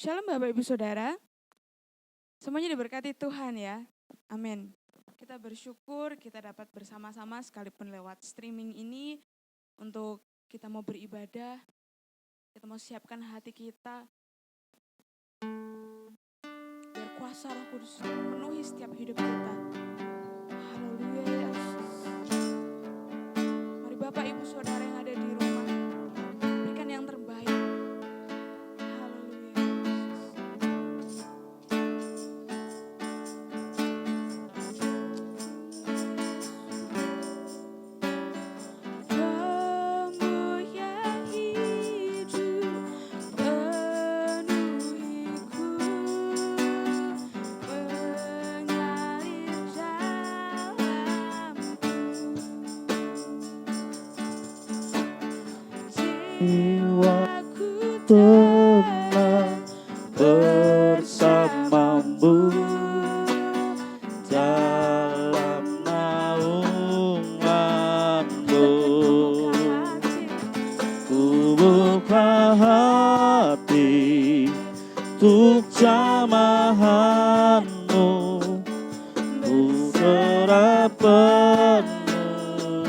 Shalom Bapak Ibu Saudara, semuanya diberkati Tuhan ya, amin. Kita bersyukur kita dapat bersama-sama sekalipun lewat streaming ini untuk kita mau beribadah, kita mau siapkan hati kita biar kuasa Roh Kudus memenuhi setiap hidup kita. Haleluya Yesus. Mari Bapak Ibu Saudara yang ada di rumah, berikan yang terbaik. Jiwaku tenang bersamamu dalam naunganmu. Ku buka hati untuk jamahanmu, ku serah penuh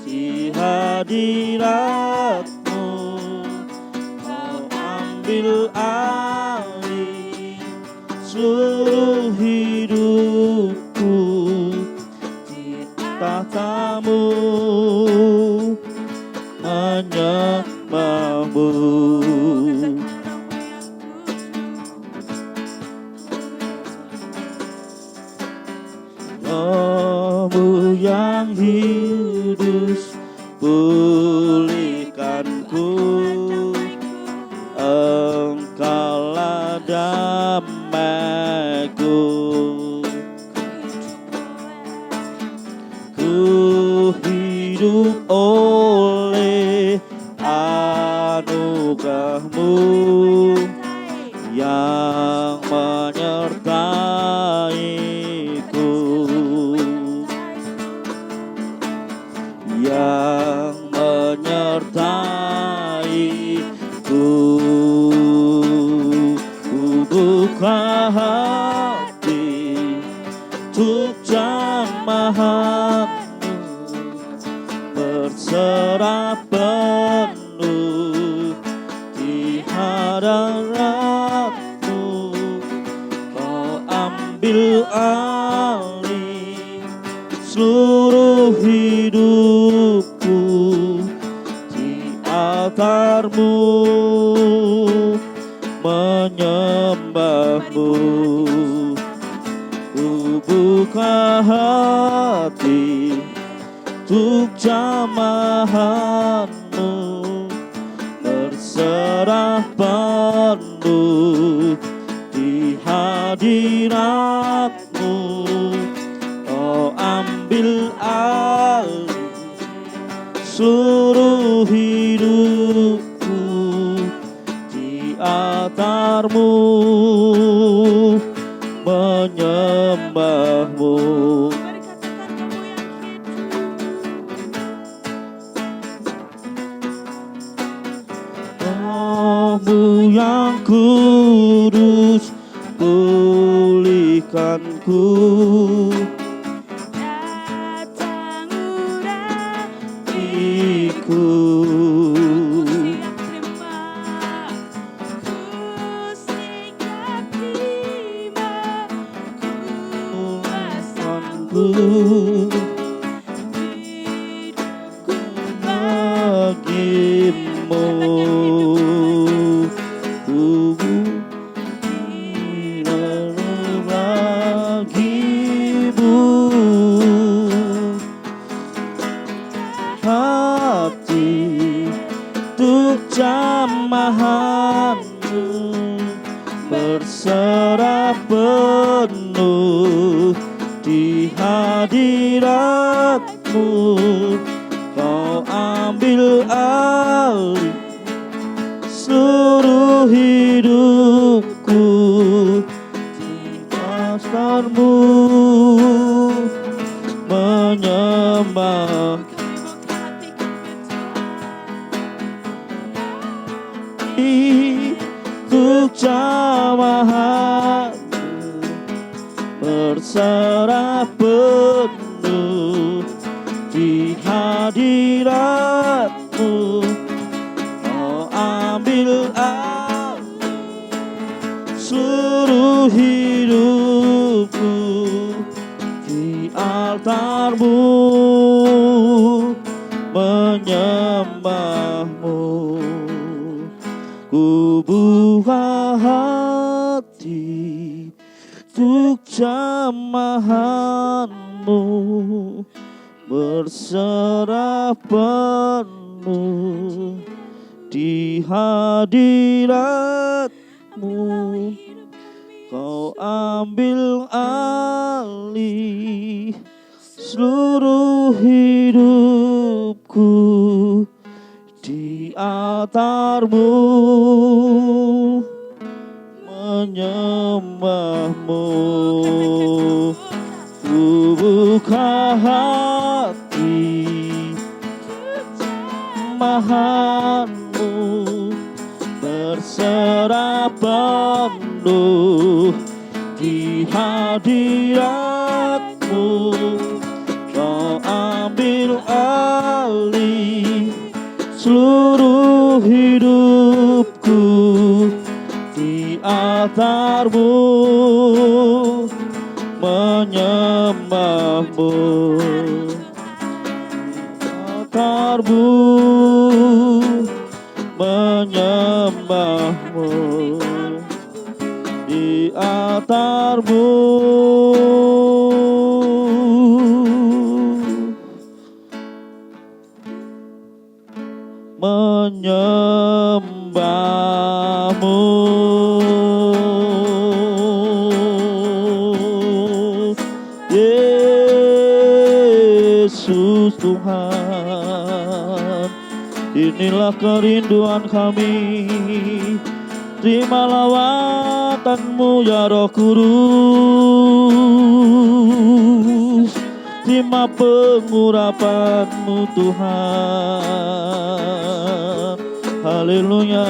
di hadirat. Ambil alih seluruh hidupku di tahtamu, menyembahmu. Rohmu yang hidup pulihkanku, Engkaulah damaiku. Ku hidup oleh anugerah-Mu yang menyertaiku, yang menyertaiku. Buka hati untuk jamahanmu, berserah penuh di hadirat-Mu. Kau ambil alih seluruh hidupku di altar-Mu, menyembahmu. Ku buka hati untuk jamahanmu, berserah penuh di hadirat-Mu. Kau ambil alih seluruh hidupku di altar-Mu, menyembahmu. Rohmu yang kudus pulihkanku, Datang urapiku. Hidupku bagimu, ku hidup bagimu. Hati untuk jamahanmu, berserah penuh di hadirat-Mu. Kau ambil alih seluruh hidupku di altar-Mu, menyembah. untuk jamahanmu berserah penuh di hadiratmu. Kau ambil alih seluruh hidupku di altarmu, menyembahmu. Ku buka hati untuk jamahanmu berserah penuh di hadiratmu. Kau ambil alih seluruh hidupku di altarmu, menyembahmu. Ku buka hati jamahanmu berserah penuh di hadiratmu. Kau ambil alih seluruh hidupku di altarmu, menyembahmu. Altarmu, menyembahmu di altarmu. Menyembahmu, Yesus Tuhan. Inilah kerinduan kami, terima lawatanmu ya Roh Kudus, terima pengurapanmu Tuhan. Haleluya.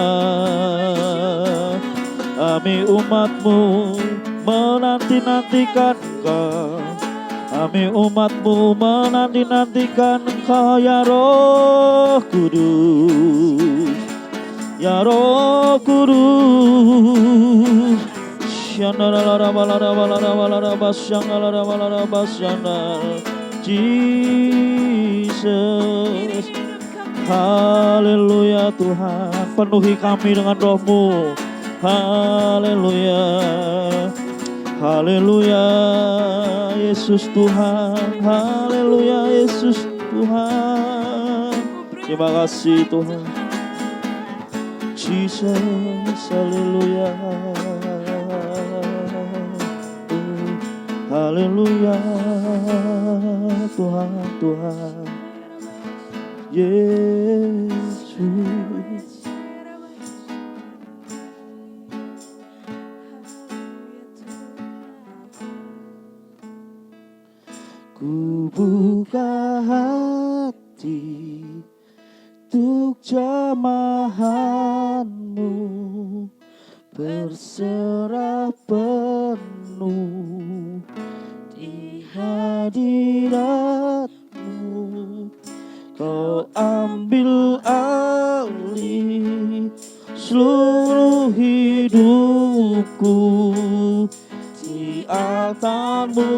Kami umatmu menanti-nantikan Engkau, kami umatmu menanti-nantikan Engkau ya Roh Kudus, ya Roh Kudus. Jesus. Haleluya Tuhan, penuhi kami dengan roh-Mu. Haleluya, haleluya Yesus Tuhan, haleluya Yesus Tuhan. Terima kasih Tuhan. Jesus, haleluya, haleluya Tuhan, Tuhan Yesus. Ku buka hati untuk jamahanmu berserah penuh di hadiratmu. Kau ambil alih seluruh hidupku di altarmu,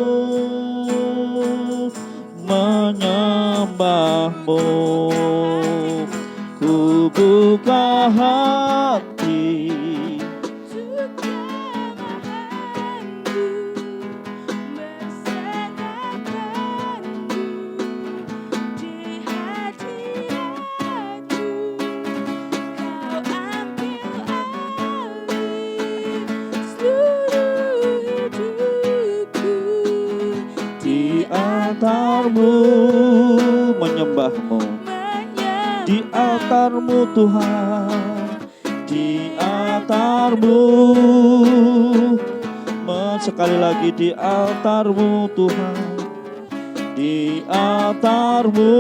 menyembahmu. Ku buka hati altarmu, menyembahmu di altarmu Tuhan, di altarmu. Sekali lagi di altarmu Tuhan, di altarmu.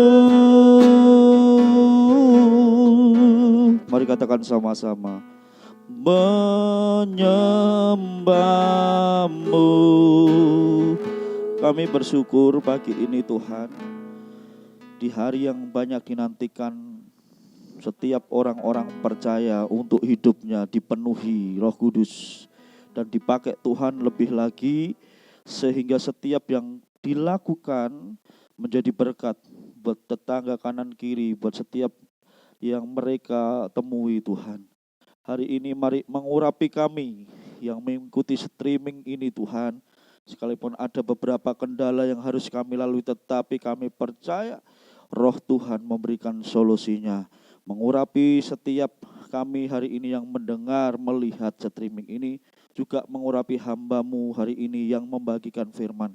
Mari katakan sama-sama, menyembah-Mu. Kami bersyukur pagi ini Tuhan, di hari yang banyak dinantikan setiap orang-orang percaya untuk hidupnya dipenuhi Roh Kudus dan dipakai Tuhan lebih lagi, sehingga setiap yang dilakukan menjadi berkat buat tetangga kanan kiri, buat setiap yang mereka temui Tuhan. Hari ini mari mengurapi kami yang mengikuti streaming ini Tuhan. Sekalipun ada beberapa kendala yang harus kami lalui, tetapi kami percaya Roh Tuhan memberikan solusinya. Mengurapi setiap kami hari ini yang mendengar, melihat streaming ini, juga mengurapi hamba-Mu hari ini yang membagikan firman.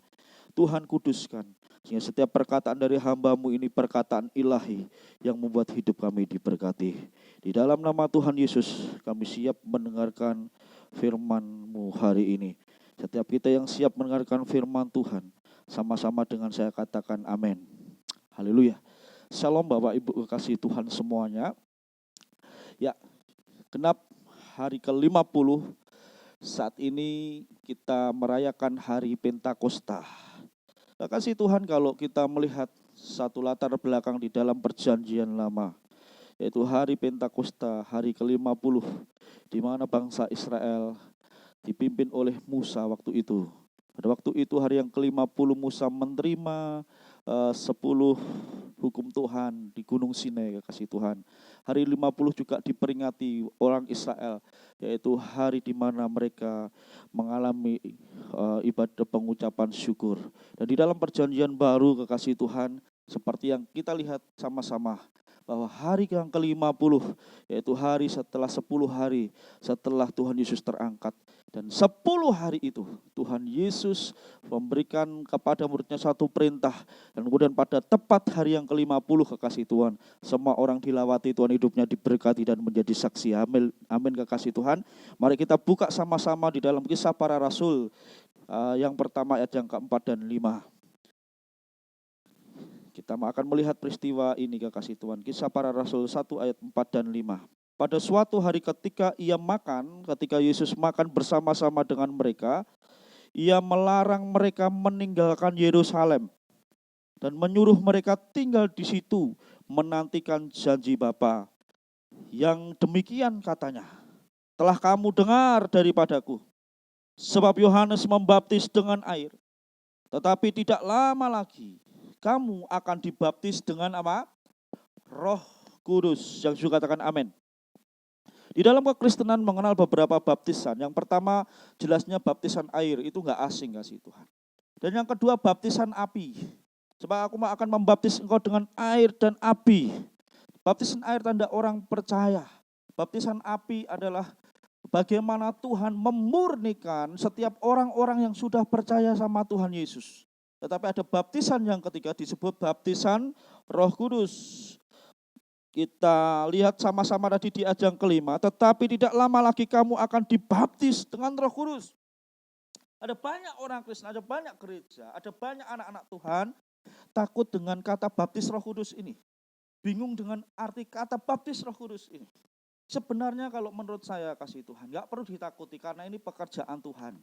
Tuhan kuduskan, sehingga setiap perkataan dari hamba-Mu ini perkataan ilahi yang membuat hidup kami diberkati. Di dalam nama Tuhan Yesus kami siap mendengarkan firman-Mu hari ini. Setiap kita yang siap mendengarkan firman Tuhan, sama-sama dengan saya katakan amin. Haleluya. Shalom Bapak Ibu kekasih Tuhan semuanya. Ya, genap hari ke-50 saat ini kita merayakan hari Pentakosta. Kekasih Tuhan, kalau kita melihat satu latar belakang di dalam perjanjian lama, yaitu hari Pentakosta, hari ke-50, di mana bangsa Israel dipimpin oleh Musa waktu itu. Pada waktu itu hari yang ke-50 Musa menerima 10 hukum Tuhan di Gunung Sinai, kekasih Tuhan. Hari 50 juga diperingati orang Israel, yaitu hari di mana mereka mengalami ibadah pengucapan syukur. Dan di dalam perjanjian baru, kekasih Tuhan, seperti yang kita lihat sama-sama, bahwa hari yang ke-50 yaitu hari setelah 10 hari setelah Tuhan Yesus terangkat. Dan 10 hari itu Tuhan Yesus memberikan kepada muridnya satu perintah. Dan kemudian pada tepat hari yang ke-50, kekasih Tuhan, semua orang dilawati Tuhan, hidupnya diberkati dan menjadi saksi. Amin, amin kekasih Tuhan. Mari kita buka sama-sama di dalam Kisah Para Rasul yang pertama ayat yang ke-4 dan 5. Kita akan melihat peristiwa ini kekasih Tuhan. Kisah Para Rasul 1 ayat 4 dan 5. Pada suatu hari ketika Yesus makan bersama-sama dengan mereka, ia melarang mereka meninggalkan Yerusalem dan menyuruh mereka tinggal di situ menantikan janji Bapa. Yang demikian katanya, telah kamu dengar daripadaku, sebab Yohanes membaptis dengan air, tetapi tidak lama lagi kamu akan dibaptis dengan apa? Roh Kudus. Yang juga katakan amin. Di dalam kekristenan mengenal beberapa baptisan. Yang pertama jelasnya baptisan air, itu enggak asing kasih Tuhan. Dan yang kedua baptisan api. Sebab aku akan membaptis engkau dengan air dan api. Baptisan air tanda orang percaya. Baptisan api adalah bagaimana Tuhan memurnikan setiap orang-orang yang sudah percaya sama Tuhan Yesus. Tetapi ada baptisan yang ketiga disebut baptisan Roh Kudus. Kita lihat sama-sama tadi di ayat yang ke-5, tetapi tidak lama lagi kamu akan dibaptis dengan Roh Kudus. Ada banyak orang Kristen, ada banyak gereja, ada banyak anak-anak Tuhan takut dengan kata baptis Roh Kudus ini. Bingung dengan arti kata baptis Roh Kudus ini. Sebenarnya kalau menurut saya kasih Tuhan, enggak perlu ditakuti karena ini pekerjaan Tuhan.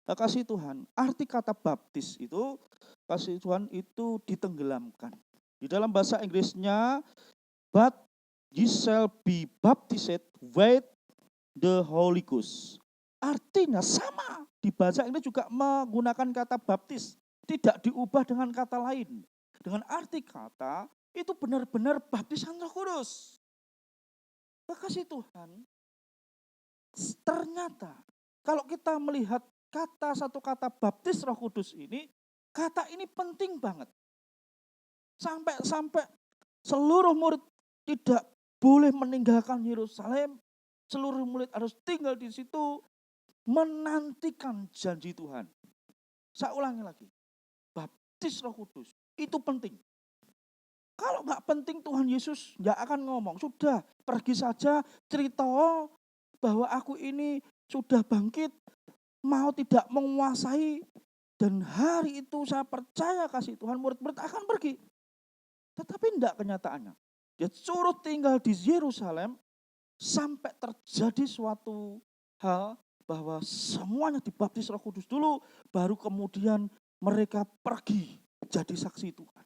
Kasih Tuhan, arti kata baptis itu, kasih Tuhan itu ditenggelamkan. Di dalam bahasa Inggrisnya, but ye shall be baptized with the Holy Ghost. Artinya sama, di bahasa Inggris juga menggunakan kata baptis, tidak diubah dengan kata lain. Dengan arti kata, itu benar-benar baptisan Roh Kudus. Kasih Tuhan, ternyata kalau kita melihat satu kata baptis Roh Kudus ini, kata ini penting banget. Sampai seluruh murid tidak boleh meninggalkan Yerusalem. Seluruh murid harus tinggal di situ menantikan janji Tuhan. Saya ulangi lagi. Baptis Roh Kudus itu penting. Kalau nggak penting Tuhan Yesus nggak akan ngomong. Sudah pergi saja cerita bahwa aku ini sudah bangkit. Mau tidak menguasai. Dan hari itu saya percaya kasih Tuhan murid-murid akan pergi. Tetapi enggak kenyataannya. Dia suruh tinggal di Yerusalem sampai terjadi suatu hal bahwa semuanya dibaptis Roh Kudus dulu, baru kemudian mereka pergi jadi saksi Tuhan.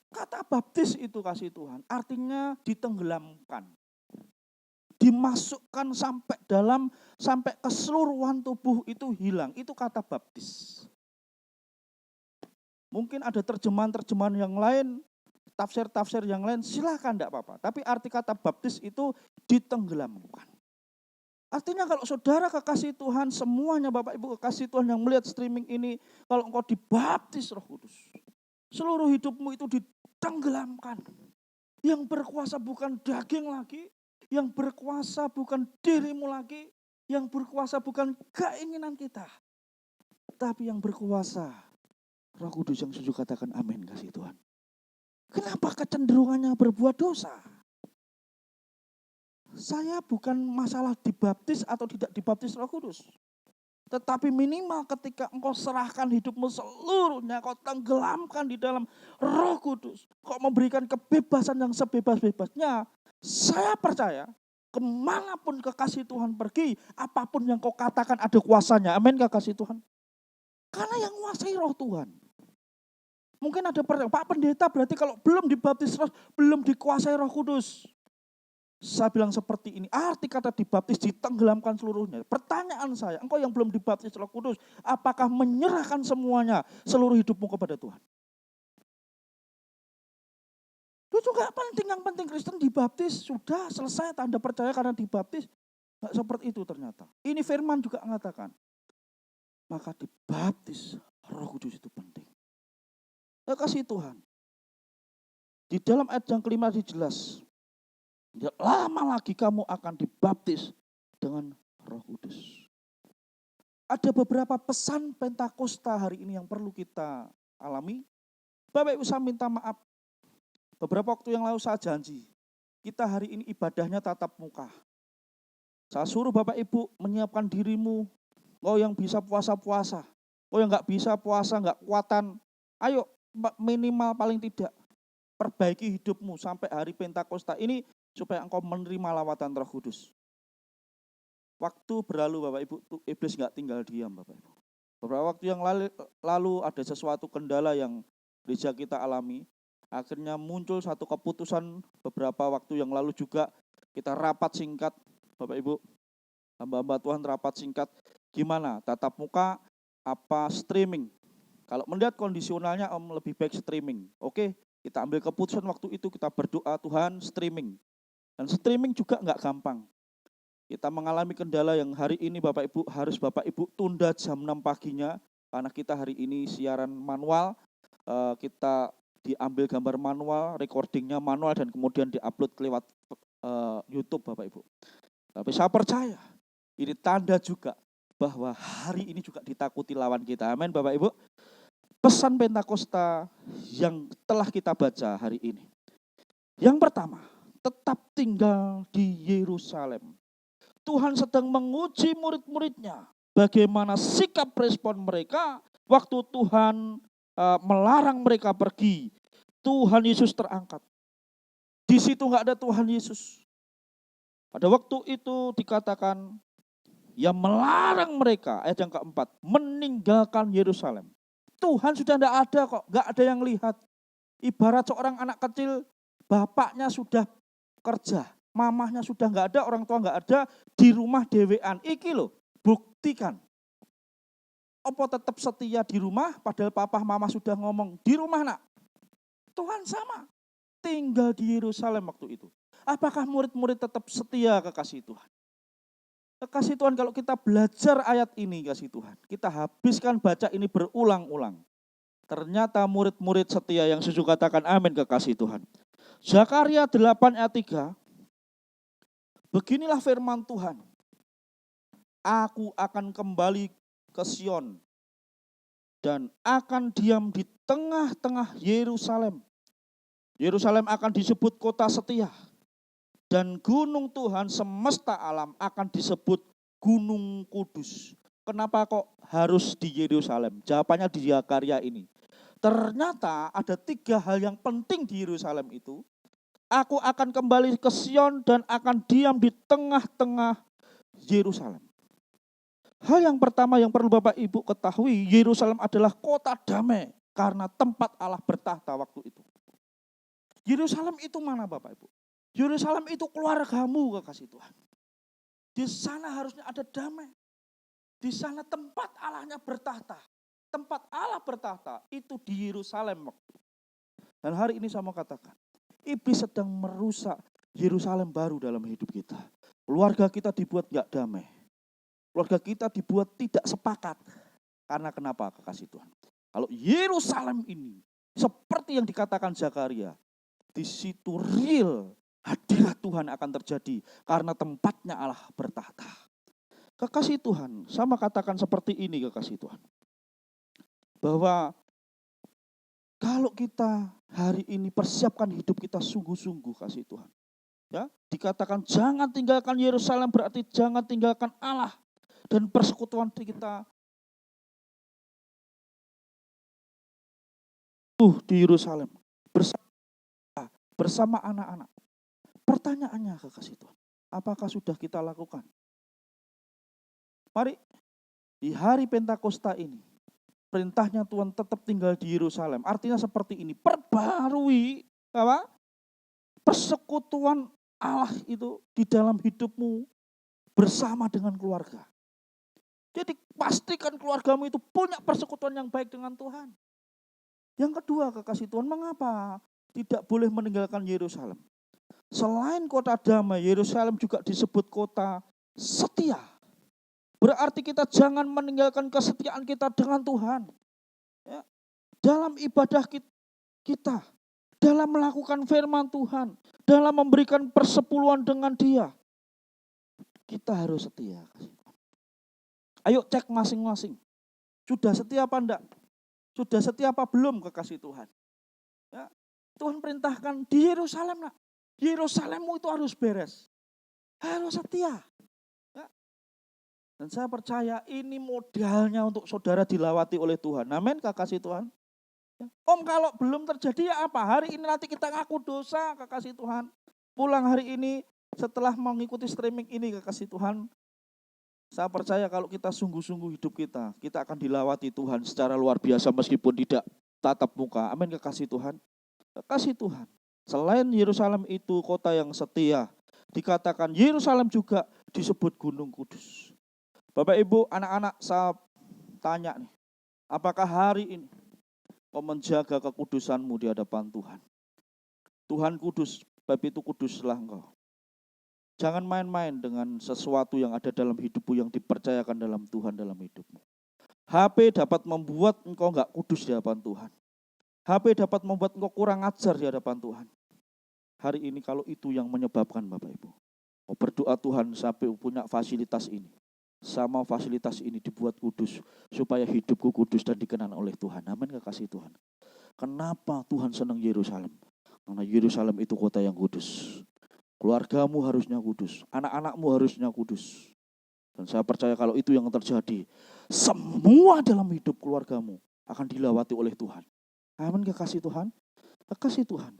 Kata baptis itu kasih Tuhan, artinya ditenggelamkan. Dimasukkan sampai keseluruhan tubuh itu hilang. Itu kata baptis. Mungkin ada terjemahan-terjemahan yang lain, tafsir-tafsir yang lain, silakan enggak apa-apa. Tapi arti kata baptis itu ditenggelamkan. Artinya kalau saudara kekasih Tuhan, semuanya Bapak Ibu kekasih Tuhan yang melihat streaming ini, kalau engkau dibaptis Roh Kudus, seluruh hidupmu itu ditenggelamkan. Yang berkuasa bukan daging lagi, yang berkuasa bukan dirimu lagi, yang berkuasa bukan keinginan kita, tapi yang berkuasa Roh Kudus yang setuju katakan amin kasih Tuhan. Kenapa kecenderungannya berbuat dosa? Saya bukan masalah dibaptis atau tidak dibaptis Roh Kudus. Tetapi minimal ketika engkau serahkan hidupmu seluruhnya, kau tenggelamkan di dalam Roh Kudus, kau memberikan kebebasan yang sebebas-bebasnya, saya percaya kemanapun kekasih Tuhan pergi, apapun yang kau katakan ada kuasanya. Amin kekasih Tuhan. Karena yang menguasai Roh Tuhan. Mungkin ada pertanyaan, Pak Pendeta berarti kalau belum dibaptis Roh, belum dikuasai Roh Kudus. Saya bilang seperti ini, arti kata dibaptis ditenggelamkan seluruhnya. Pertanyaan saya, engkau yang belum dibaptis Roh Kudus, apakah menyerahkan semuanya, seluruh hidupmu kepada Tuhan? Itu gak penting, yang penting Kristen dibaptis, sudah selesai tanda percaya karena dibaptis. Gak seperti itu ternyata. Ini firman juga mengatakan, maka dibaptis Roh Kudus itu penting. Kasih Tuhan. Di dalam ayat yang kelima dijelas, lama lagi kamu akan dibaptis dengan Roh Kudus. Ada beberapa pesan Pentakosta hari ini yang perlu kita alami. Bapak Ibu saya minta maaf. Beberapa waktu yang lalu saya janji, kita hari ini ibadahnya tatap muka. Saya suruh Bapak Ibu menyiapkan dirimu, kau yang bisa puasa-puasa, kau yang gak bisa puasa, gak kuatan, ayo minimal paling tidak perbaiki hidupmu sampai hari Pentakosta ini supaya engkau menerima lawatan Roh Kudus. Waktu berlalu Bapak Ibu, iblis gak tinggal diam Bapak Ibu. Beberapa waktu yang lalu ada sesuatu kendala yang gereja kita alami. Akhirnya muncul satu keputusan beberapa waktu yang lalu juga kita rapat singkat Bapak Ibu. Hamba-hamba Tuhan rapat singkat. Gimana? Tatap muka apa streaming? Kalau melihat kondisionalnya lebih baik streaming. Oke, kita ambil keputusan waktu itu, kita berdoa Tuhan streaming. Dan streaming juga enggak gampang. Kita mengalami kendala yang hari ini Bapak Ibu harus Bapak Ibu tunda jam 6 paginya. Karena kita hari ini siaran manual, kita diambil gambar manual, recordingnya manual dan kemudian diupload lewat YouTube Bapak Ibu. Tapi saya percaya ini tanda juga bahwa hari ini juga ditakuti lawan kita. Amin Bapak Ibu. Pesan Pentakosta yang telah kita baca hari ini. Yang pertama, tetap tinggal di Yerusalem. Tuhan sedang menguji murid-muridnya. Bagaimana sikap respon mereka waktu Tuhan melarang mereka pergi. Tuhan Yesus terangkat. Di situ enggak ada Tuhan Yesus. Pada waktu itu dikatakan yang melarang mereka, ayat yang keempat, meninggalkan Yerusalem. Tuhan sudah enggak ada kok, enggak ada yang lihat. Ibarat seorang anak kecil, bapaknya sudah kerja, mamahnya sudah enggak ada, orang tua enggak ada, di rumah dewean. Iki loh, buktikan. Apa tetap setia di rumah, padahal papa mama sudah ngomong, di rumah nak. Tuhan sama, tinggal di Yerusalem waktu itu. Apakah murid-murid tetap setia kekasih Tuhan? Kekasih Tuhan, kalau kita belajar ayat ini kasih Tuhan, kita habiskan baca ini berulang-ulang. Ternyata murid-murid setia yang setuju katakan amin kekasih Tuhan. Zakaria 8 ayat 3, beginilah firman Tuhan. Aku akan kembali ke Sion dan akan diam di tengah-tengah Yerusalem. Yerusalem akan disebut kota setia. Dan gunung Tuhan semesta alam akan disebut Gunung Kudus. Kenapa kok harus di Yerusalem? Jawabannya di Zakaria ini. Ternyata ada 3 hal yang penting di Yerusalem itu. Aku akan kembali ke Sion dan akan diam di tengah-tengah Yerusalem. Hal yang pertama yang perlu Bapak Ibu ketahui, Yerusalem adalah kota damai karena tempat Allah bertahta waktu itu. Yerusalem itu mana Bapak Ibu? Yerusalem itu keluargamu, kekasih Tuhan. Di sana harusnya ada damai. Di sana tempat Allahnya bertahta. Tempat Allah bertahta itu di Yerusalem. Dan hari ini saya mau katakan, iblis sedang merusak Yerusalem baru dalam hidup kita. Keluarga kita dibuat gak damai. Keluarga kita dibuat tidak sepakat. Karena kenapa, kekasih Tuhan? Kalau Yerusalem ini seperti yang dikatakan Zakaria, di situ real hadirat Tuhan akan terjadi karena tempatnya Allah bertahta. Kekasih Tuhan, sama katakan seperti ini, kekasih Tuhan. Bahwa kalau kita hari ini persiapkan hidup kita sungguh-sungguh, kasih Tuhan. Ya, dikatakan jangan tinggalkan Yerusalem berarti jangan tinggalkan Allah dan persekutuan kita di Yerusalem bersama anak-anak. Pertanyaannya, kekasih Tuhan, apakah sudah kita lakukan? Mari di hari Pentakosta ini, perintahnya Tuhan tetap tinggal di Yerusalem. Artinya seperti ini, perbarui apa? Persekutuan Allah itu di dalam hidupmu bersama dengan keluarga. Jadi pastikan keluargamu itu punya persekutuan yang baik dengan Tuhan. Yang kedua, kekasih Tuhan, mengapa tidak boleh meninggalkan Yerusalem? Selain kota damai, Yerusalem juga disebut kota setia. Berarti kita jangan meninggalkan kesetiaan kita dengan Tuhan. Ya. Dalam ibadah kita, dalam melakukan firman Tuhan, dalam memberikan persepuluhan dengan Dia, kita harus setia. Ayo cek masing-masing. Sudah setia apa enggak? Sudah setia apa belum, kekasih Tuhan? Ya. Tuhan perintahkan di Yerusalem. Yerusalemmu itu harus beres. Harus setia. Ya. Dan saya percaya ini modalnya untuk saudara dilawati oleh Tuhan. Amin, kekasih Tuhan. Ya. Om, kalau belum terjadi ya apa? Hari ini nanti kita ngaku dosa, kekasih Tuhan. Pulang hari ini setelah mengikuti streaming ini, kekasih Tuhan. Saya percaya kalau kita sungguh-sungguh hidup kita akan dilawati Tuhan secara luar biasa meskipun tidak tatap muka. Amin, kekasih Tuhan. Kekasih Tuhan. Selain Yerusalem itu kota yang setia, dikatakan Yerusalem juga disebut Gunung Kudus. Bapak Ibu, anak-anak, saya tanya nih, apakah hari ini kau menjaga kekudusanmu di hadapan Tuhan? Tuhan kudus, sebab itu kuduslah engkau. Jangan main-main dengan sesuatu yang ada dalam hidupmu yang dipercayakan dalam Tuhan dalam hidupmu. HP dapat membuat engkau enggak kudus di hadapan Tuhan. HP dapat membuat engkau kurang ajar di hadapan Tuhan. Hari ini kalau itu yang menyebabkan Bapak Ibu, mau berdoa Tuhan sampai punya fasilitas ini. Sama fasilitas ini dibuat kudus supaya hidupku kudus dan dikenal oleh Tuhan. Amin, kekasih Tuhan. Kenapa Tuhan senang Yerusalem? Karena Yerusalem itu kota yang kudus. Keluargamu harusnya kudus, anak-anakmu harusnya kudus. Dan saya percaya kalau itu yang terjadi, semua dalam hidup keluargamu akan dilawati oleh Tuhan. Amin, kekasih Tuhan. Kekasih Tuhan.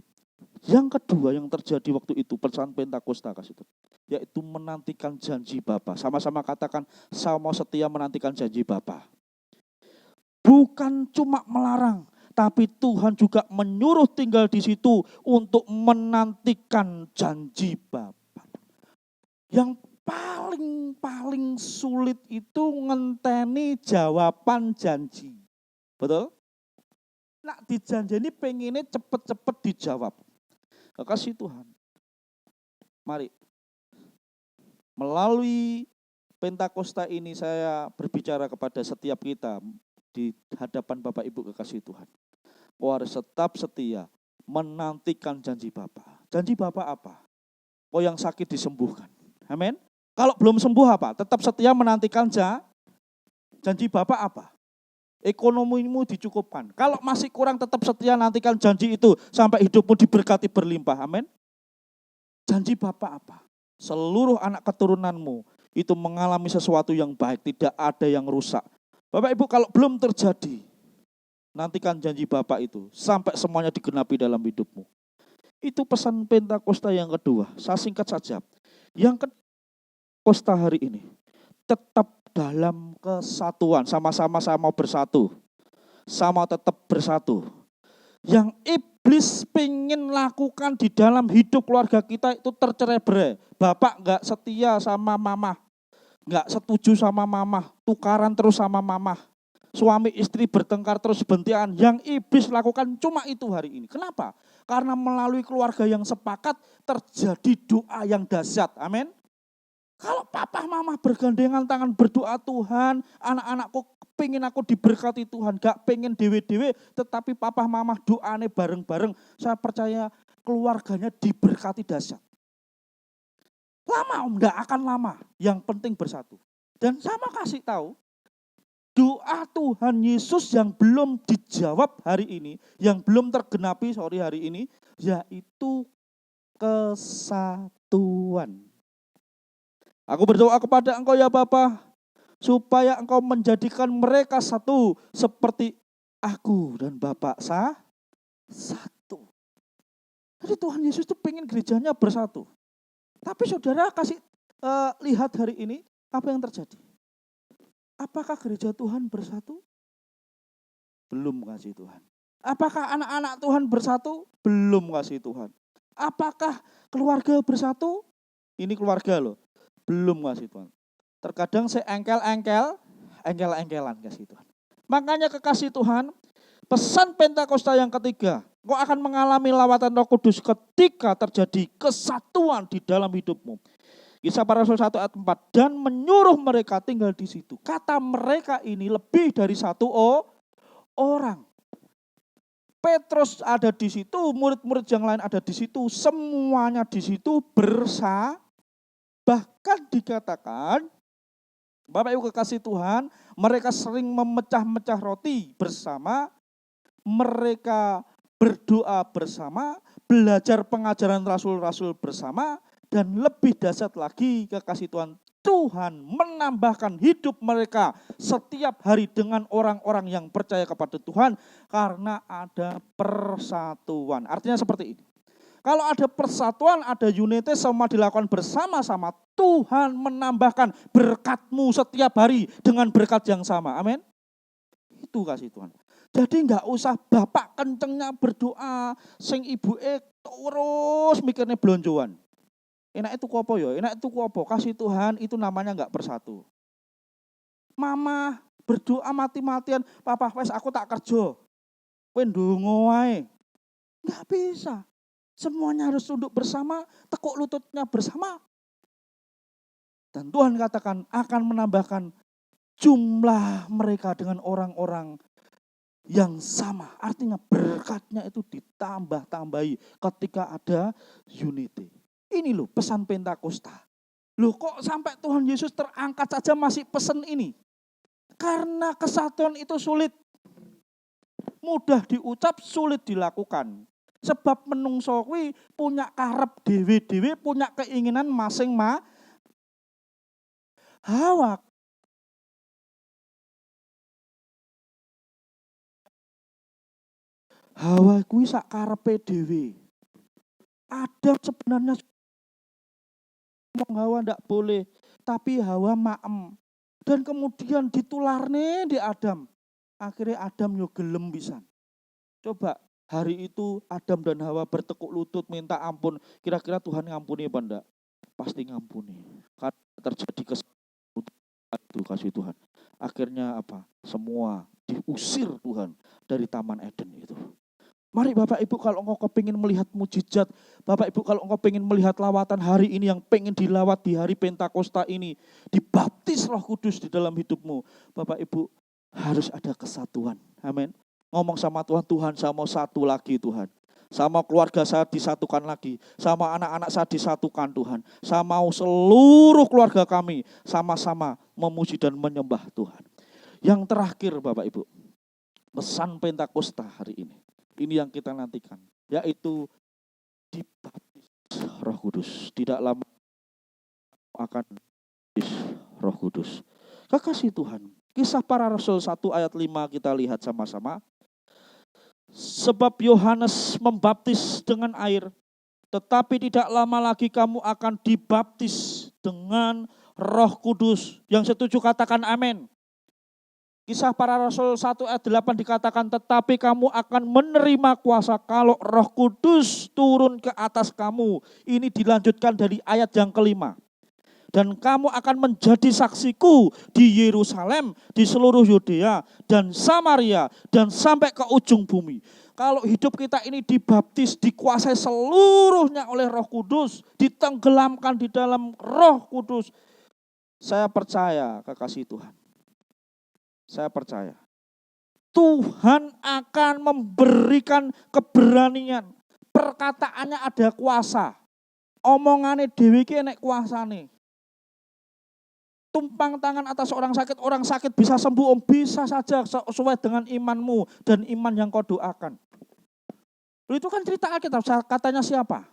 Yang kedua yang terjadi waktu itu perayaan Pentakosta, kasih Tuhan, yaitu menantikan janji Bapa. Sama-sama katakan, saya mau setia menantikan janji Bapa. Bukan cuma melarang, tapi Tuhan juga menyuruh tinggal di situ untuk menantikan janji Bapa. Yang paling sulit itu ngenteni jawaban janji. Betul? Nak dijanjeni pengennya cepet-cepet dijawab. Kasih Tuhan. Mari. Melalui Pentakosta ini saya berbicara kepada setiap kita di hadapan Bapak Ibu kekasih Tuhan. Kau harus tetap setia menantikan janji Bapa. Janji Bapa apa? Kau yang sakit disembuhkan. Amin. Kalau belum sembuh apa? Tetap setia menantikan janji Bapa apa? Ekonomimu dicukupkan. Kalau masih kurang tetap setia nantikan janji itu sampai hidupmu diberkati berlimpah. Amin. Janji Bapa apa? Seluruh anak keturunanmu itu mengalami sesuatu yang baik, tidak ada yang rusak. Bapak Ibu, kalau belum terjadi, nantikan janji Bapa itu sampai semuanya digenapi dalam hidupmu. Itu pesan Pentakosta yang kedua. Saya singkat saja. Yang Pentakosta hari ini tetap dalam kesatuan, sama-sama saya mau bersatu. Sama tetap bersatu. Yang iblis pengen lakukan di dalam hidup keluarga kita itu tercerai-berai. Bapak enggak setia sama mama, enggak setuju sama mama, tukaran terus sama mama. Suami istri bertengkar terus bentian. Yang iblis lakukan cuma itu hari ini. Kenapa? Karena melalui keluarga yang sepakat terjadi doa yang dahsyat. Amin. Kalau papa mama bergandengan tangan berdoa, Tuhan, anak-anakku pengen aku diberkati Tuhan, gak pengen dewe-dewe, tetapi papa mama doane bareng-bareng, saya percaya keluarganya diberkati dahsyat. Lama gak akan lama, yang penting bersatu. Dan saya mau kasih tahu, doa Tuhan Yesus yang belum dijawab hari ini, yang belum tergenapi hari ini, yaitu kesatuan. Aku berdoa kepada Engkau ya Bapa, supaya Engkau menjadikan mereka satu seperti aku dan Bapa satu. Jadi Tuhan Yesus itu pengen gerejanya bersatu. Tapi saudara kasih lihat hari ini apa yang terjadi. Apakah gereja Tuhan bersatu? Belum kasih Tuhan. Apakah anak-anak Tuhan bersatu? Belum kasih Tuhan. Apakah keluarga bersatu? Ini keluarga loh. Belum kasih Tuhan. Terkadang saya engkel-engkelan kasih Tuhan. Makanya kekasih Tuhan, pesan Pentakosta yang ketiga, kau akan mengalami lawatan Roh Kudus ketika terjadi kesatuan di dalam hidupmu. Kisah Para Rasul 1 ayat 4, dan menyuruh mereka tinggal di situ. Kata mereka ini lebih dari satu orang. Petrus ada di situ, murid-murid yang lain ada di situ, semuanya di situ bahkan dikatakan, Bapak Ibu kekasih Tuhan, mereka sering memecah-mecah roti bersama, mereka berdoa bersama, belajar pengajaran rasul-rasul bersama, dan lebih dahsyat lagi kekasih Tuhan, Tuhan menambahkan hidup mereka setiap hari dengan orang-orang yang percaya kepada Tuhan karena ada persatuan. Artinya seperti ini. Kalau ada persatuan, ada unity, semua dilakukan bersama-sama, Tuhan menambahkan berkatmu setiap hari dengan berkat yang sama. Amin. Itu kasih Tuhan. Jadi enggak usah bapak kencengnya berdoa, sing ibuke terus mikirnya blonjoan. Enak itu kopo ya, enak itu kopo. Kasih Tuhan itu namanya enggak bersatu. Mama berdoa mati-matian, papa wes aku tak kerja. Kowe ndonga wae. Enggak bisa. Semuanya harus duduk bersama, tekuk lututnya bersama. Dan Tuhan katakan akan menambahkan jumlah mereka dengan orang-orang yang sama. Artinya berkatnya itu ditambah-tambahi ketika ada unity. Ini loh pesan Pentakosta. Loh kok sampai Tuhan Yesus terangkat saja masih pesan ini? Karena kesatuan itu sulit. Mudah diucap, sulit dilakukan. Sebab menungso kuwi punya karep dewe-dewe, punya keinginan masing-masing. Hawa kuwi sak karepe dhewe. Adam sebenarnya ngomong Hawa ndak boleh, tapi Hawa maem. Dan kemudian ditularne di Adam. Akhirnya Adam yo gelem pisan. Coba hari itu Adam dan Hawa bertekuk lutut minta ampun. Kira-kira Tuhan ngampuni apa enggak? Pasti ngampuni. Karena terjadi kesatuan kasih Tuhan. Akhirnya apa? Semua diusir Tuhan dari Taman Eden itu. Mari Bapak Ibu kalau engkau pengen melihat mujizat, Bapak Ibu kalau engkau pengen melihat lawatan hari ini yang pengen dilawat di hari Pentakosta ini, dibaptis Roh Kudus di dalam hidupmu, Bapak Ibu harus ada kesatuan. Amin. Ngomong sama Tuhan, Tuhan saya mau satu lagi Tuhan. Sama keluarga saya disatukan lagi, sama anak-anak saya disatukan Tuhan. Saya mau seluruh keluarga kami sama-sama memuji dan menyembah Tuhan. Yang terakhir Bapak Ibu, pesan Pentakosta hari ini. Ini yang kita nantikan, yaitu dibaptis Roh Kudus. Tidak lama akan dibaptis Roh Kudus. Kekasih Tuhan, Kisah Para Rasul 1 ayat 5 kita lihat sama-sama. Sebab Yohanes membaptis dengan air, Tetapi tidak lama lagi kamu akan dibaptis dengan Roh Kudus. Yang setuju katakan amin. Kisah Para Rasul 1 ayat 8 dikatakan, tetapi kamu akan menerima kuasa kalau Roh Kudus turun ke atas kamu. Ini dilanjutkan dari ayat yang kelima. Dan kamu akan menjadi saksiku di Yerusalem, di seluruh Yudea dan Samaria, dan sampai ke ujung bumi. Kalau hidup kita ini dibaptis, dikuasai seluruhnya oleh Roh Kudus, ditenggelamkan di dalam Roh Kudus, saya percaya, kekasih Tuhan. Saya percaya Tuhan akan memberikan keberanian. Perkataannya ada kuasa. Omongannya dewe iki enek kuasane. Tumpang tangan atas orang sakit bisa sembuh, bisa saja sesuai dengan imanmu dan iman yang kau doakan. Itu kan cerita Alkitab, katanya siapa?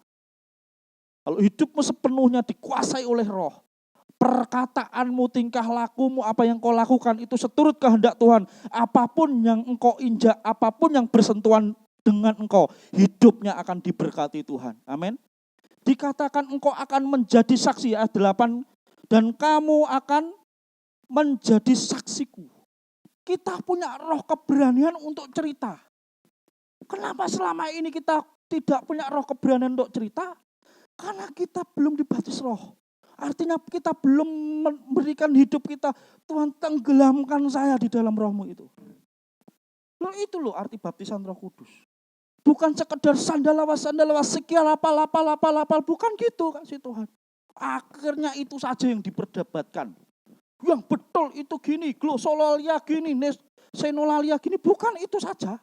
Kalau hidupmu sepenuhnya dikuasai oleh Roh, perkataanmu, tingkah lakumu, apa yang kau lakukan itu seturut kehendak Tuhan. Apapun yang engkau injak, apapun yang bersentuhan dengan engkau, hidupnya akan diberkati Tuhan. Amin. Dikatakan engkau akan menjadi saksi, ayat 8, dan kamu akan menjadi saksiku. Kita punya roh keberanian untuk cerita. Kenapa selama ini kita tidak punya roh keberanian untuk cerita? Karena kita belum dibaptis Roh. Artinya kita belum memberikan hidup kita, Tuhan tenggelamkan saya di dalam Rohmu itu. Itu loh arti baptisan Roh Kudus. Bukan sekedar sandalawas, sekian lapal, bukan gitu kasih Tuhan. Akhirnya itu saja yang diperdebatkan. Yang betul itu gini, glosolalia gini, senolalia gini, bukan itu saja.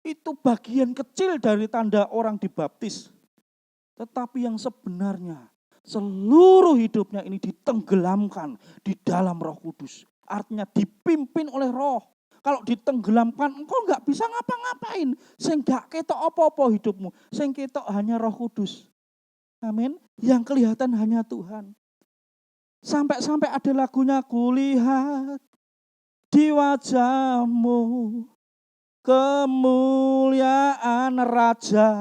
Itu bagian kecil dari tanda orang dibaptis. Tetapi yang sebenarnya, seluruh hidupnya ini ditenggelamkan di dalam Roh Kudus. Artinya dipimpin oleh Roh. Kalau ditenggelamkan, engkau enggak bisa ngapa-ngapain. Sing gak ketok apa-apa hidupmu. Sing ketok hanya Roh Kudus. Amin. Yang kelihatan hanya Tuhan. Sampai-sampai ada lagunya, kulihat di wajahmu kemuliaan Raja.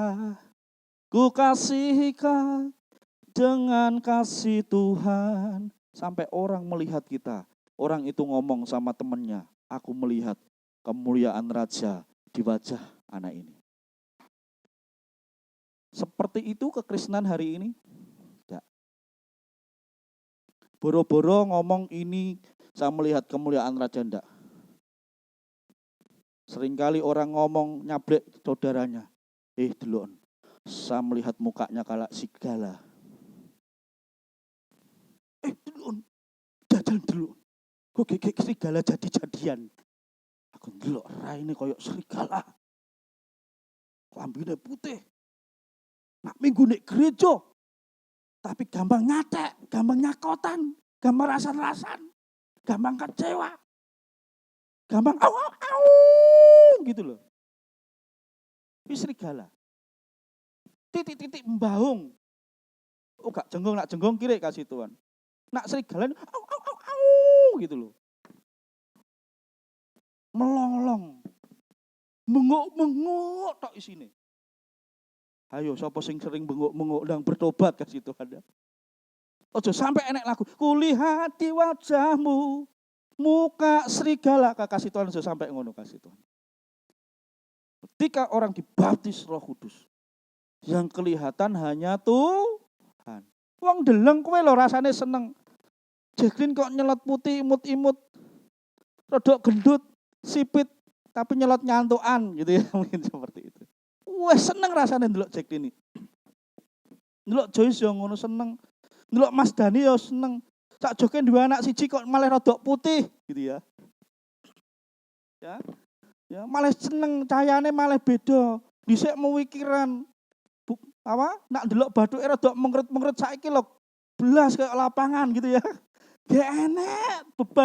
Ku kasihi kau dengan kasih Tuhan. Sampai orang melihat kita. Orang itu ngomong sama temannya, aku melihat kemuliaan Raja di wajah anak ini. Seperti itu kekristenan hari ini? Tidak. Boro-boro ngomong ini, saya melihat kemuliaan Raja, enggak. Seringkali orang ngomong nyablek saudaranya. Delon, saya melihat mukanya kayak serigala. Delon, jajan delon. Kok kayak serigala jadi-jadian. Aku delok raine koyok serigala. Klambine putih. Nak minggu nek gereja. Tapi gampang ngatek, gampang nyakotan, gampang rasan-rasan, gampang kecewa. Gampang au gitu loh. Ini serigala. Titik-titik membaung. Oh gak jenggong, nak jenggong kiri kasih Tuhan. Nak serigala au gitu loh. Melolong. Menguk-menguk tok isine. Ayo sapa sing sering bengok-bengok ndang bertobat kasih Tuhan. Ojo sampai enek lagu. Kulihat di wajahmu muka serigala, kasih Tuhan ojo sampai ngono kasih Tuhan. Ketika orang dibaptis Roh Kudus, yang kelihatan hanya Tuhan. Wong deleng kowe lho rasane seneng. Jacqueline kok nyelot putih imut-imut. Rodok gendut, sipit tapi nyelot nyantukan gitu ya, mungkin seperti itu. Wes seneng rasanya ndelok Jack ini. Ndelok Joyce yo ngono seneng. Ndelok Mas Dani yo seneng. Sak joke dua anak siji kok malah rodok putih gitu ya. Ya, malah seneng cahayane malah beda. Dhisik mewikiran nak ndelok bathuke rodok mengeret-mengeret saiki lho belas kayak lapangan gitu ya. Gak enak,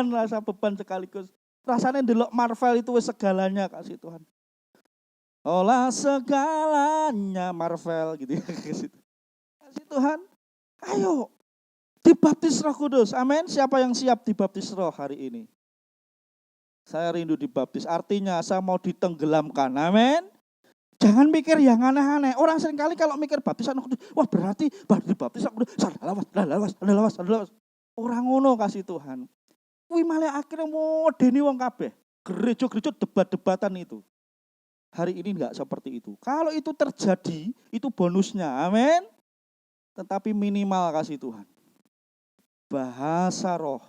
rasa beban sekaligus. Rasanya ndelok Marvel itu wis segalanya kasih Tuhan. Olah segalanya Marvel gitu ya. Kasih Tuhan, ayo dibaptis Roh Kudus. Amin. Siapa yang siap dibaptis Roh hari ini? Saya rindu dibaptis. Artinya saya mau ditenggelamkan. Amin. Jangan mikir yang aneh-aneh. Orang seringkali kalau mikir baptisan Roh Kudus, wah berarti baru dibaptis Roh Kudus, sandalawas. Orang ngono kasih Tuhan. Kuwi malah akhirnya modeni wong kabeh. Gereja-gereja debat-debatan itu. Hari ini enggak seperti itu. Kalau itu terjadi, itu bonusnya. Amin. Tetapi minimal kasih Tuhan. Bahasa roh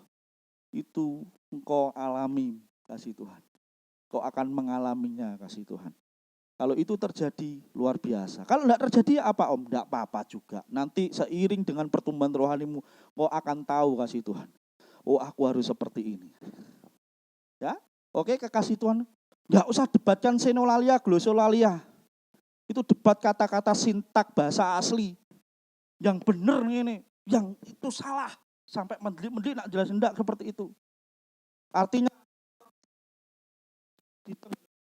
itu engkau alami kasih Tuhan. Kau akan mengalaminya kasih Tuhan. Kalau itu terjadi luar biasa. Kalau enggak terjadi apa Om? Enggak apa-apa juga. Nanti seiring dengan pertumbuhan rohanimu, kau akan tahu kasih Tuhan. Oh aku harus seperti ini. Ya, oke kekasih Tuhan. Enggak usah debatkan senolalia, glosolalia. Itu debat kata-kata sintak bahasa asli. Yang benar ini, yang itu salah. Sampai mendelik nak jelasin enggak seperti itu. Artinya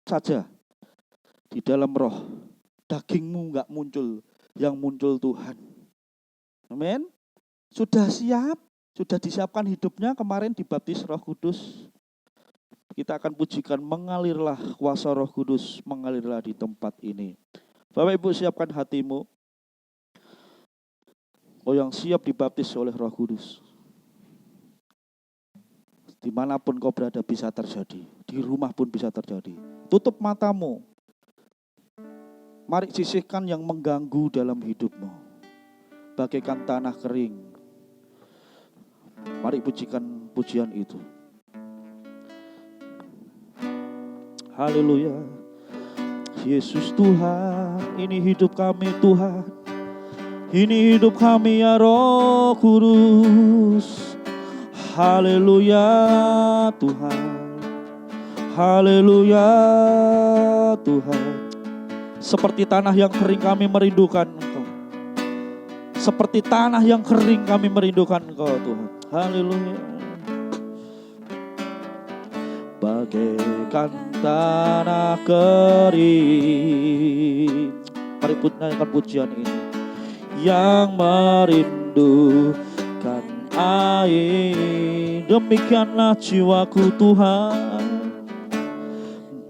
saja. Di dalam roh, dagingmu enggak muncul, yang muncul Tuhan. Amin. Sudah siap, sudah disiapkan hidupnya kemarin dibaptis Roh Kudus. Kita akan pujikan mengalirlah kuasa Roh Kudus, mengalirlah di tempat ini. Bapak Ibu siapkan hatimu. Kau yang siap dibaptis oleh Roh Kudus. Dimanapun kau berada bisa terjadi, di rumah pun bisa terjadi. Tutup matamu. Mari sisihkan yang mengganggu dalam hidupmu. Bagaikan tanah kering. Mari pujikan pujian itu. Haleluya. Yesus Tuhan, ini hidup kami Tuhan. Ini hidup kami ya Roh Kudus. Haleluya Tuhan. Haleluya Tuhan. Seperti tanah yang kering kami merindukan Engkau. Seperti tanah yang kering kami merindukan Engkau Tuhan. Haleluya. Bagaikan tanah kering. Mari nyanyikan pujian ini. Yang merindukan air. Demikianlah jiwaku Tuhan.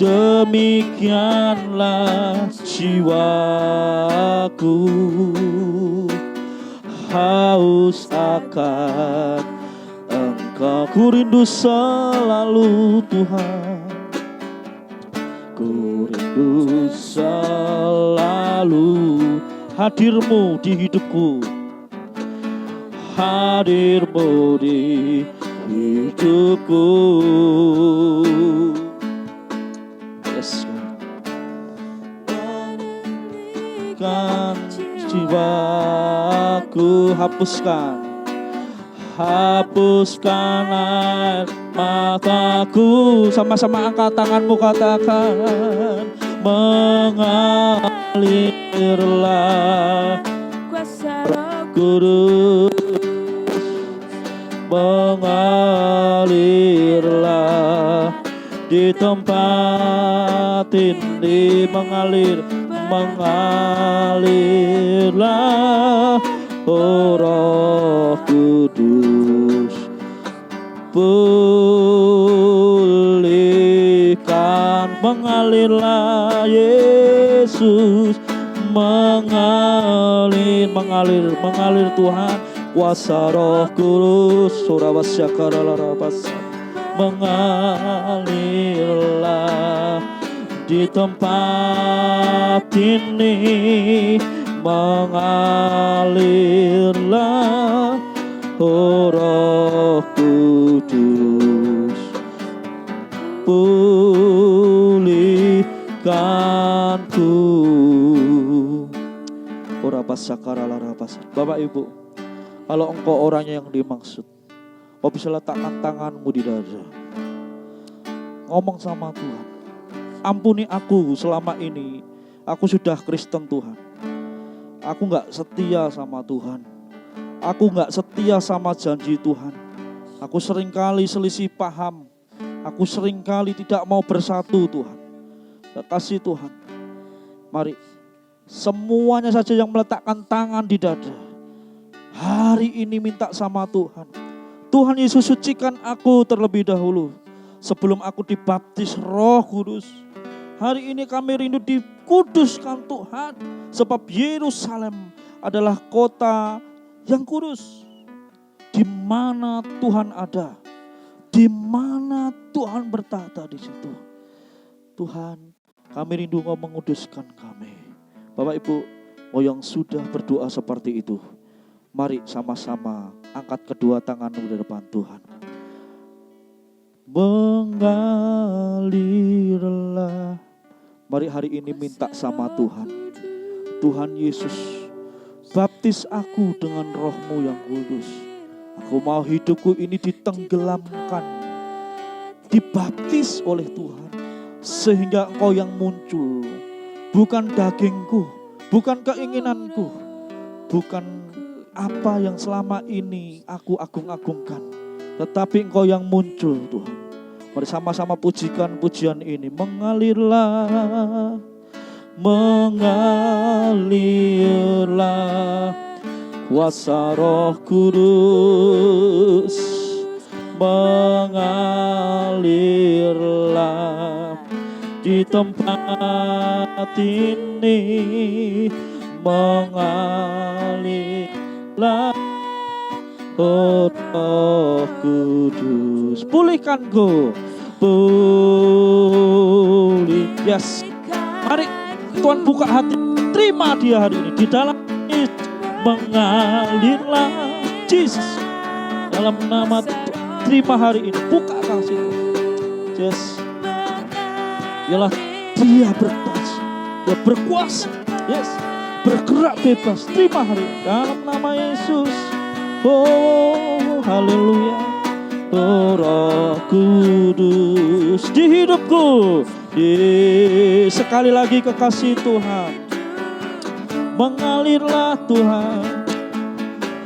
Demikianlah jiwaku haus akan Engkau. Ku rindu selalu Tuhan. Ku rindu selalu hadir-Mu di hidupku. Hadir-Mu di hidupku. Hapuskan jiwaku, hapuskan air mataku. Sama-sama angkat tanganmu, katakan mengalirlah kuasa Roh Kudus, mengalirlah di tempat ini, mengalirlah oh Roh Kudus. Pulihkan, mengalirlah Yesus, mengalir Tuhan. Kuasa Roh Kudus, mengalirlah di tempat ini, mengalirlah oh Roh Kudus. Pulihkanku. Bapak Ibu, kalau engkau orangnya yang dimaksud, kau bisa letakkan tanganmu di dada. Ngomong sama Tuhan. Ampuni aku selama ini. Aku sudah Kristen Tuhan. Aku gak setia sama Tuhan. Aku gak setia sama janji Tuhan. Aku seringkali selisih paham. Aku seringkali tidak mau bersatu Tuhan. Kasih Tuhan. Mari. Semuanya saja yang meletakkan tangan di dada. Hari ini minta sama Tuhan. Tuhan Yesus, sucikan aku terlebih dahulu. Sebelum aku dibaptis Roh Kudus. Hari ini kami rindu dikuduskan Tuhan. Sebab Yerusalem adalah kota yang kudus. Di mana Tuhan ada. Di mana Tuhan bertata di situ. Tuhan, kami rindu Engkau menguduskan kami. Bapak Ibu, yang sudah berdoa seperti itu, mari sama-sama angkat kedua tanganmu di depan Tuhan. Mengalirlah. Mari hari ini minta sama Tuhan. Tuhan Yesus, baptis aku dengan roh-Mu yang kudus. Aku mau hidupku ini ditenggelamkan, dibaptis oleh Tuhan. Sehingga Engkau yang muncul, bukan dagingku, bukan keinginanku, bukan apa yang selama ini aku agung-agungkan, tetapi Engkau yang muncul Tuhan. Mari sama-sama pujikan pujian ini. Mengalirlah, mengalirlah kuasa Roh Kudus. Mengalirlah di tempat ini. Mengalirlah Roh Kudus. Pulihkanku, pulih. Yes. Mari Tuhan buka hati, terima dia hari ini di dalam ini. Mengalirlah Jesus dalam nama Tuhan. Terima hari ini, buka kasih Yes. Ialah dia berkuasa, dia berkuasa. Yes. Bergerak bebas. Terima hari ini dalam nama Yesus. Oh, haleluya. Oh, Roh Kudus di hidupku. Sekali lagi kekasih Tuhan. Mengalirlah Tuhan.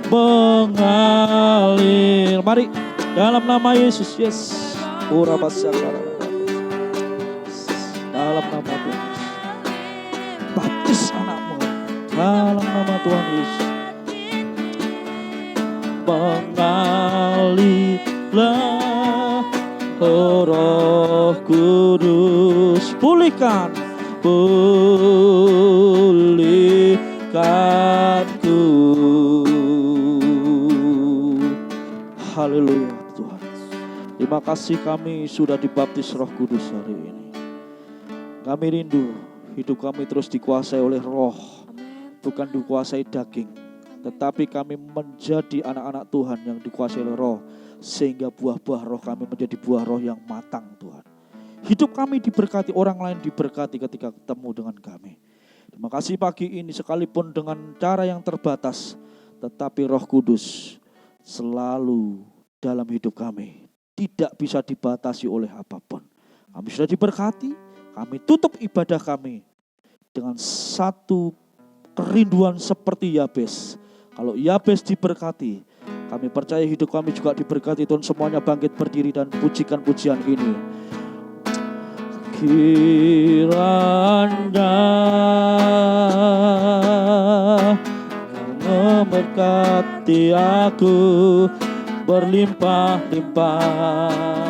Mengalir. Mari dalam nama Yesus. Yes. Oh, dalam nama Tuhan. Baptis anakmu dalam nama Tuhan Yesus. Mengalirlah Roh Kudus. Pulihkan, pulihkanku. Haleluya Tuhan. Terima kasih kami sudah dibaptis Roh Kudus hari ini. Kami rindu hidup kami terus dikuasai oleh Roh, bukan dikuasai daging. Tetapi kami menjadi anak-anak Tuhan yang dikuasai oleh Roh. Sehingga buah-buah Roh kami menjadi buah Roh yang matang Tuhan. Hidup kami diberkati, orang lain diberkati ketika ketemu dengan kami. Terima kasih pagi ini sekalipun dengan cara yang terbatas. Tetapi Roh Kudus selalu dalam hidup kami. Tidak bisa dibatasi oleh apapun. Kami sudah diberkati, kami tutup ibadah kami dengan satu kerinduan seperti Yabes. Kalau Yabes diberkati, kami percaya hidup kami juga diberkati. Tuhan, semuanya bangkit berdiri dan pujikan pujian ini. Kiranya memberkati aku berlimpah-limpah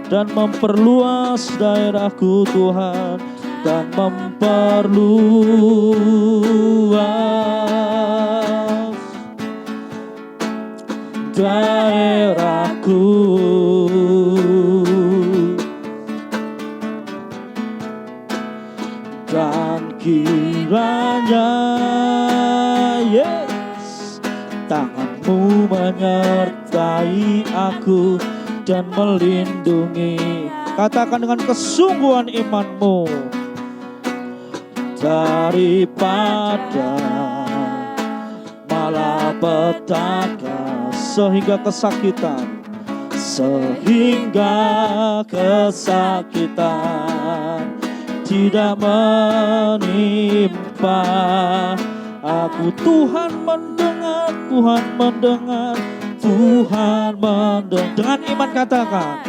dan memperluas daerahku Tuhan, dan memperluas daerahku. Dan kiranya yes, tanganmu menyertai aku dan melindungi. Katakan dengan kesungguhan imanmu. Daripada malapetaka sehingga kesakitan tidak menimpa aku. Tuhan mendengar, Tuhan mendengar, Tuhan mendengar. Dengan iman katakan,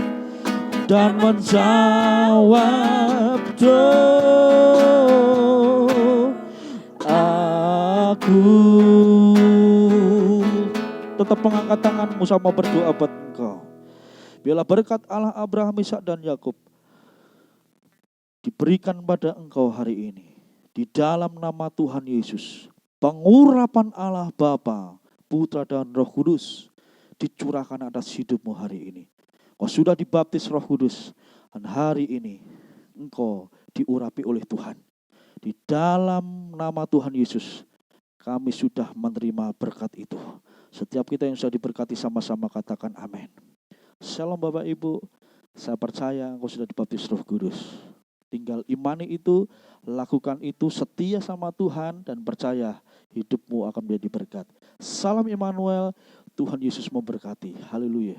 dan menjawab doaku. Tetap mengangkat tanganmu sama berdoa buat engkau. Biarlah berkat Allah Abraham, Ishak dan Yakub diberikan pada engkau hari ini. Di dalam nama Tuhan Yesus, pengurapan Allah Bapa, Putra dan Roh Kudus dicurahkan atas hidupmu hari ini. Kau sudah dibaptis Roh Kudus, dan hari ini engkau diurapi oleh Tuhan. Di dalam nama Tuhan Yesus, kami sudah menerima berkat itu. Setiap kita yang sudah diberkati sama-sama katakan amin. Shalom Bapak Ibu, saya percaya engkau sudah dibaptis Roh Kudus. Tinggal imani itu, lakukan itu, setia sama Tuhan dan percaya hidupmu akan menjadi berkat. Salam Immanuel, Tuhan Yesus memberkati. Haleluya.